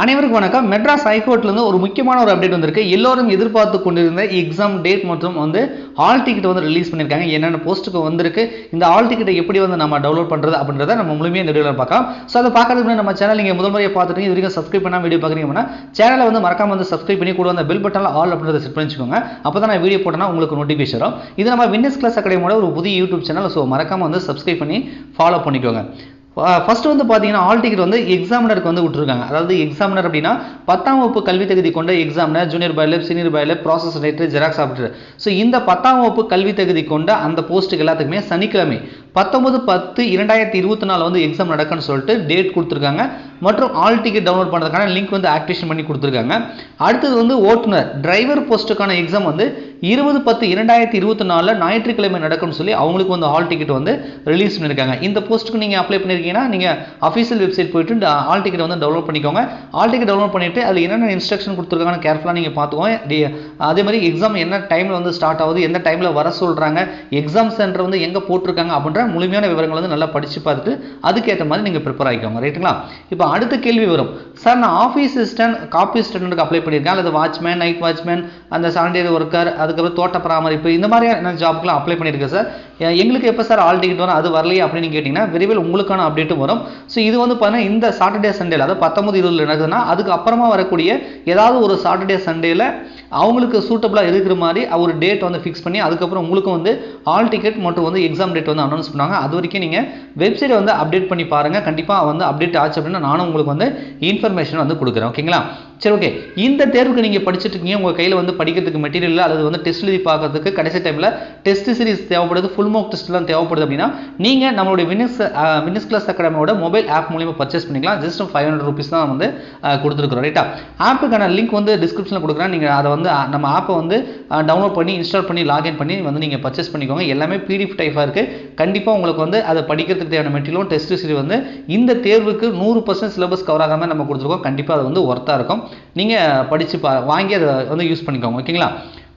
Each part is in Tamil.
அனைவருக்கும் வணக்கம். மெட்ராஸ் ஹைகோர்ட்லேருந்து ஒரு முக்கியமான ஒரு அப்டேட் வந்திருக்கு. எல்லோரும் எதிர்பார்த்து கொண்டிருந்த எக்ஸாம் டேட் மற்றும் ஹால் டிக்கெட் ரிலீஸ் பண்ணியிருக்காங்க. என்னென்ன போஸ்ட்டுக்கு வந்திருக்கு, இந்த ஹால் டிக்கெட்டை எப்படி நம்ம டவுன்லோட் பண்ணுறது அப்படின்றத நம்ம முழுமையாக இந்த வீடியோவில் பார்க்கலாம். ஸோ அதை பார்க்கறதுக்கு முன்னாடி நம்ம சேனல் நீங்கள் முதல் முறையை பார்த்துட்டு இது வரைக்கும் சப்ஸ்கிரைப் பண்ணால் வீடியோ பார்க்குறீங்கன்னா சேனலை மறக்காம சப்ஸ்கிரைப் பண்ணி கூட அந்த பெல் பட்டனில் ஆல் அப்படின்றத செட் பண்ணி வச்சுக்கோங்க. அப்போ தான் நான் வீடியோ போட்டேன்னா உங்களுக்கு நோட்டிஃபிகேஷன் வரும். இது நம்ம வின்னர்ஸ் கிளாஸ் அகாடமியோட ஒரு புதிய யூடியூப் சேனல். ஸோ மறக்காம சப்ஸ்கிரைப் பண்ணி ஃபாலோ பண்ணிக்கோங்க. ஃபர்ஸ்ட் பார்த்தீங்கன்னா ஹால் டிக்கெட் எக்ஸாமினருக்கு விட்டுருக்காங்க. அதாவது எக்ஸாமினர் அப்படின்னா 10ஆம் வகுப்பு கல்வி தகுதி கொண்ட examiner, junior bailiff, senior bailiff, process writer, xerox operator. So இந்த 10ஆம் வகுப்பு கல்வி தகுதி கொண்ட அந்த போஸ்ட்டுக்கு எல்லாத்துக்குமே சனிக்கிழமை 19/10/2024 எக்ஸாம் நடக்குன்னு சொல்லிட்டு டேட் கொடுத்துருக்காங்க. மற்றும் ஹால் டிக்கெட் டவுன்லோட் பண்ணுறதுக்கான லிங்க் ஆக்டிவேஷன் பண்ணி கொடுத்துருக்காங்க. அடுத்தது ஓட்டுநர் டிரைவர் போஸ்ட்டுக்கான எக்ஸாம் 20/10/2024 ஞாயிற்றுக்கிழமை நடக்கும்னு சொல்லி அவங்களுக்கு ஹால் டிக்கெட் ரிலீஸ் பண்ணியிருக்காங்க. இந்த போஸ்ட்டுக்கு நீங்கள் அப்ளை பண்ணியிருக்கீங்கன்னா நீங்கள் அஃபீஷியல் வெப்சைட் போயிட்டு ஹால் டிக்கெட் டவுன்லோட் பண்ணிக்கோங்க. ஹால் டிக்கெட் டவுன்லோட் பண்ணிட்டு அதில் என்னென்ன இன்ஸ்ட்ரக்ஷன் கொடுத்துருக்காங்கன்னு கேர்ஃபுல்லாக நீங்கள் பார்த்துக்கோங்க. அதே மாதிரி எக்ஸாம் என்ன டைமில் ஸ்டார்ட் ஆகுது, எந்த டைமில் வர சொல்கிறாங்க, எக்ஸாம் சென்டர் எங்கே போட்டிருக்காங்க அப்படின்ற முழுமையான விவரங்கள் நல்லா படித்து பார்த்துட்டு அதுக்கேற்ற மாதிரி நீங்கள் ப்ரிப்பேர் ஆகிக்கோங்க. ரைட்டுங்களா? இப்போ அடுத்த கேள்வி வரும், சார் நான் ஆஃபீஸ் அசிஸ்டன்ட், காப்பி அசிஸ்டன்ட்டுக்கு அப்ளை பண்ணியிருக்கேன், அல்லது வாட்ச்மேன், நைட் வாட்ச்மேன், அந்த சானிடரி ஒர்க்கர், அதுக்கப்புறம் தோட்ட பராமரிப்பு, இந்த மாதிரியான ஜாப்க்குலாம் அப்ளை பண்ணியிருக்கேன் சார். எங்களுக்கு எப்போ சார் ஹால் டிக்கெட் வரும், அது வரலையே அப்படின்னு கேட்டிங்கன்னா விரைவில் உங்களுக்கான அப்டேட்டும் வரும். ஸோ இது பார்த்தீங்கன்னா இந்த சாட்டர்டே சண்டேல, அதாவது 19/20 நடக்குதுன்னா அதுக்கு அப்புறமா வரக்கூடிய ஏதாவது ஒரு சாட்டர்டே சண்டேல அவங்களுக்கு சூட்டபிளாக இருக்கிற மாதிரி ஒரு டேட் ஃபிக்ஸ் பண்ணி அதுக்கப்புறம் உங்களுக்கும் ஹால் டிக்கெட் மற்றும் எக்ஸாம் டேட் அனௌன்ஸ் பண்ணுவாங்க. அது வரைக்கும் நீங்கள் வெப்சைட்டை அப்டேட் பண்ணி பாருங்கள். கண்டிப்பாக அப்டேட் ஆச்சு அப்படின்னா நானும் உங்களுக்கு இன்ஃபர்மேஷன் கொடுக்குறேன். ஓகேங்களா? சரி, ஓகே. இந்த தேர்வுக்கு நீங்கள் படிச்சுட்டு இருக்கீங்க, உங்கள் கையில் படிக்கிறதுக்கு மெட்டீரியல் அல்லது டெஸ்ட் எழுதி பார்க்கறதுக்கு கடைசி டைமில் டெஸ்ட் சீரிஸ் தேவைப்படுது, ஃபுல் மார்க் டெஸ்ட்லாம் தேவைப்படுது அப்படின்னா நீங்கள் நம்மளுடைய வின்னர்ஸ் கிளாஸ் அகாடமியோட மொபைல் ஆப் மூலியமா பர்ச்சேஸ் பண்ணிக்கலாம். ஜஸ்ட் 500 rupees தான் கொடுத்துருக்குறோம். ரைட்டா? ஆப்புக்கான லிங்க் டிஸ்கிரிப்ஷனில் கொடுக்குறேன். நீங்கள் அதை நம்ம ஆப்பை டவுன்லோட் பண்ணி இன்ஸ்டால் பண்ணி லாகின் பண்ணி நீங்கள் பர்ச்சேஸ் பண்ணிக்கோங்க. எல்லாமே பிடிஎஃப் டைப்பாக இருக்குது. கண்டிப்பாக உங்களுக்கு அதை படிக்கிறதுக்கு தேவையான மெட்டீரியலும் டெஸ்ட் சீரிஸ் இந்த தேர்வுக்கு 100% சிலபஸ் கவர் ஆகாமல் நம்ம கொடுத்துருக்கோம். கண்டிப்பாக அது ஒர்த்தாக இருக்கும். நீங்கள் படித்து வாங்கி அதை யூஸ் பண்ணிக்கோங்க. ஓகேங்களா?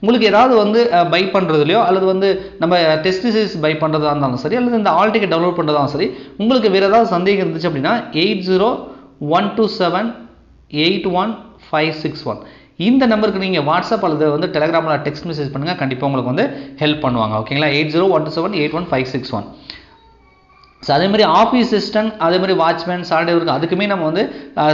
உங்களுக்கு ஏதாவது பை பண்ணுறதுலையோ அல்லது நம்ம டெஸ்ட் சீரிஸ் பை பண்ணுறதா இருந்தாலும் சரி, அல்லது இந்த ஹால் டிக்கெட் டவுன்லோட் பண்ணுறதாலும் சரி, உங்களுக்கு வேறு ஏதாவது சந்தேகம் இருந்துச்சு அப்படின்னா 8012781561 இந்த நம்பருக்கு நீங்கள் வாட்ஸ்அப் அல்லது டெலிகிராமில் டெக்ஸ்ட் மெசேஜ் பண்ணுங்கள். கண்டிப்பாக உங்களுக்கு ஹெல்ப் பண்ணுவாங்க. ஓகேங்களா? 8012781561. ஸோ அதே மாதிரி ஆஃபீஸ் அசிஸ்டன்ட், அதே மாதிரி வாட்ச்மேன், சானிடரி ஒர்க், அதுக்குமே நம்ம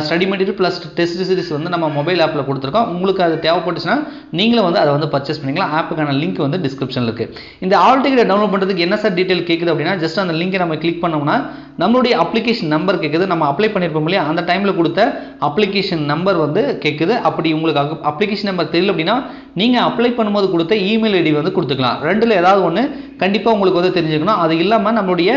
study material plus test series நம்ம மொபைல் ஆப்பில் கொடுத்துருக்கோம். உங்களுக்கு அது தேவைப்பட்டுச்சுன்னா நீங்களும் அதை பர்ச்சேஸ் பண்ணிக்கலாம். ஆப்புக்கான லிங்க் டிஸ்கிரிப்ஷனில் இருக்குது. இந்த ஹால் டிக்கெட் டவுன்லோட் பண்ணுறதுக்கு என்ன சார் டீட்டெயில் கேட்குது அப்படின்னா, ஜஸ்ட் அந்த லிங்கை நம்ம கிளிக் பண்ணோம்னா நம்மளுடைய அப்ளிகேஷன் நம்பர் கேட்குது. நம்ம அப்ளை பண்ணியிருப்போம் இல்லையா, அந்த டைமில் கொடுத்த அப்ளிகேஷன் நம்பர் கேட்குது. அப்படி உங்களுக்கு அப்ளிகேஷன் நம்பர் தெரியல அப்படின்னா நீங்கள் அப்ளை பண்ணும்போது கொடுத்த இமெயில் ஐடி கொடுத்துக்கலாம். ரெண்டில் ஏதாவது ஒன்று கண்டிப்பாக உங்களுக்கு தெரிஞ்சுக்கணும். அது இல்லாமல் நம்மளுடைய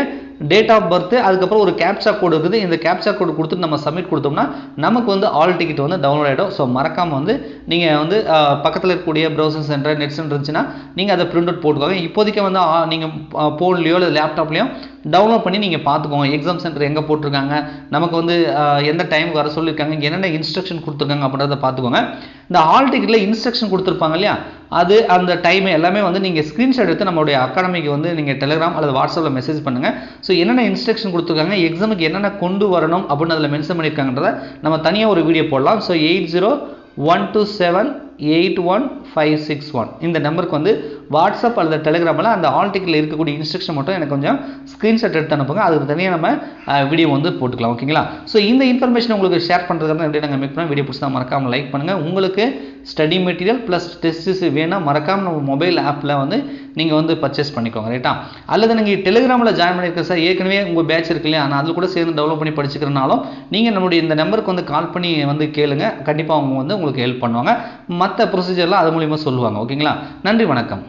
டேட் ஆஃப் பர்த், அதுக்கப்புறம் ஒரு கேப்சா கோடு இருக்குது. இந்த கேப்சா கோடு கொடுத்துட்டு நம்ம சப்மிட் கொடுத்தோம்னா நமக்கு ஹால் டிக்கெட் டவுன்லோட் ஆகிடும். ஸோ மறக்காமல் நீங்கள் பக்கத்தில் இருக்கக்கூடிய ப்ரௌசிங் சென்டர், நெட் சென்டர் இருந்துச்சுன்னா நீங்கள் அதை பிரிண்ட் அவுட் போட்டுக்கோங்க. இப்போதைக்கு நீங்கள் ஃபோன்லேயோ அல்லது லேப்டாப்லேயோ டவுன்லோட் பண்ணி நீங்கள் பார்த்துக்கோங்க. எக்ஸாம் சென்டர் எங்கே போட்டிருக்காங்க, நமக்கு எந்த டைமுக்கு வர சொல்லியிருக்காங்க, என்னென்ன இன்ஸ்ட்ரக்ஷன் கொடுத்துருக்காங்க அப்படின்றத பார்த்துக்கோங்க. இந்த ஹால் டிக்கெட்டில் இன்ஸ்ட்ரக்ஷன் கொடுத்துருப்பாங்க இல்லையா, அது அந்த டைம் எல்லாமே நீங்கள் ஸ்க்ரீன்ஷாட் எடுத்து நம்மளுடைய அகாடமிக்கு நீங்கள் டெலிகிராம் அல்லது வாட்ஸ்அப்பில் மெசேஜ் பண்ணுங்கள். ஸோ என்னென்ன இன்ஸ்ட்ரக்ஷன் கொடுத்துருக்காங்க, எக்ஸாமுக்கு என்னென்ன கொண்டு வரணும் அப்படின்னு அதில் மென்ஷன் பண்ணியிருக்காங்கன்றத நம்ம தனியாக ஒரு வீடியோ போடலாம். ஸோ 8012781561 இந்த நம்பருக்கு வாட்ஸ்அப் அல்லது டெலிகிராமில் அந்த ஹால் டிக்கெட்டில் இருக்கக்கூடிய இன்ஸ்ட்ரக்ஷன் மட்டும் எனக்கு கொஞ்சம் ஸ்க்ரீன்ஷாட் எடுத்து அனுப்புங்க. அதுக்கு தனியாக நம்ம வீடியோ போட்டுக்கலாம். ஓகேங்களா? ஸோ இந்த இன்ஃபர்மேஷன் உங்களுக்கு ஷேர் பண்ணுறதுக்கு எப்படி நாங்கள் மேக் பண்ணோம். வீடியோ பிடிச்சா மறக்காமல் லைக் பண்ணுங்கள். உங்களுக்கு ஸ்டடி மெட்டீரியல் ப்ளஸ் டெஸ்ட் வேணால் மறக்காமல் நம்ம மொபைல் ஆப்பில் நீங்கள் பர்ச்சேஸ் பண்ணிக்கோங்க. ரைட்டா? அல்லது நீங்கள் டெலிகிராமில் ஜாயின் பண்ணியிருக்க சார், ஏற்கனவே உங்கள் பேட்ச் இருக்கு இல்லையா, ஆனால் அதில் கூட சேர்ந்து டெவலப் பண்ணி படிச்சுக்கிறனாலும் நீங்கள் நம்மளுடைய இந்த நம்பருக்கு கால் பண்ணி கேளுங்க. கண்டிப்பாக அவங்க உங்களுக்கு ஹெல்ப் பண்ணுவாங்க. மற்ற ப்ரொசீஜர்லாம் அது மூலிமா சொல்லுவாங்க. ஓகேங்களா? நன்றி, வணக்கம்.